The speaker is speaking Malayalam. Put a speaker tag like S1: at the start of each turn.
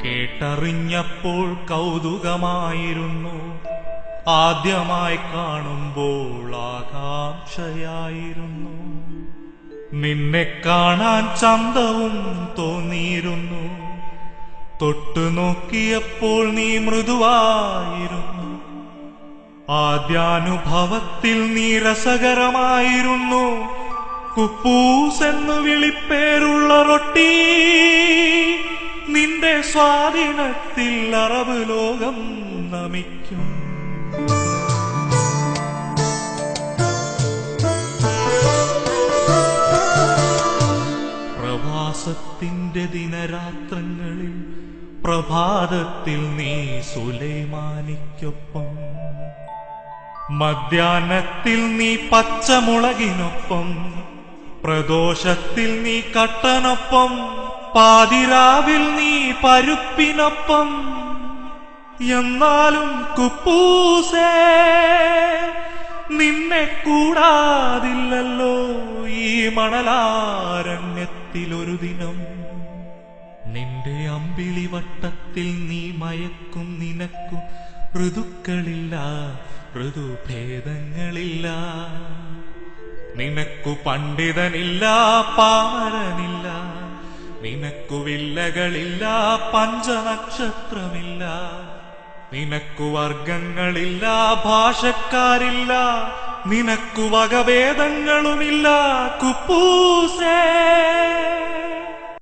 S1: കേട്ടറിഞ്ഞപ്പോൾ കൗതുകമായിരുന്നു, ആദ്യമായി കാണുമ്പോൾ ആകാംക്ഷയായിരുന്നു. നിന്നെ കാണാൻ ചന്തവും തോന്നിയിരുന്നു, തൊട്ടു നോക്കിയപ്പോൾ നീ മൃദുവായിരുന്നു. ആദ്യാനുഭവത്തിൽ നീ രസകരമായിരുന്നു. കുപ്പൂസ് എന്നു വിളിപ്പേരുള്ള റൊട്ടി, നിന്റെ സ്വാധീനത്തിൽ അറബ് ലോകം നമിക്കും. പ്രവാസത്തിന്റെ ദിനരാത്രങ്ങളിൽ പ്രഭാതത്തിൽ നീ സുലൈമാനിക്കൊപ്പം, മധ്യാഹ്നത്തിൽ നീ പച്ചമുളകിനൊപ്പം, പ്രദോഷത്തിൽ നീ കട്ടനൊപ്പം, പാതിരാവിൽ നീ പരുപ്പിനൊപ്പം. എന്നാലും കുപ്പൂസേ, നിന്നെ കൂടാതില്ലല്ലോ ഈ മണലാരണ്യത്തിലൊരു ദിനം. നിന്റെ അമ്പിളിവട്ടത്തിൽ നീ മയക്കും, നിനക്കു ഋതുക്കളില്ല, ഋതുഭേദങ്ങളില്ല. നിനക്കു പണ്ഡിതനില്ല, പാമരനില്ല. നിനക്കു വില്ലകളില്ല, പഞ്ചനക്ഷത്രമില്ല. നിനക്കു വർഗങ്ങളില്ല, ഭാഷക്കാരില്ല. നിനക്കു വകഭേദങ്ങളുമില്ല കുപ്പൂസേ.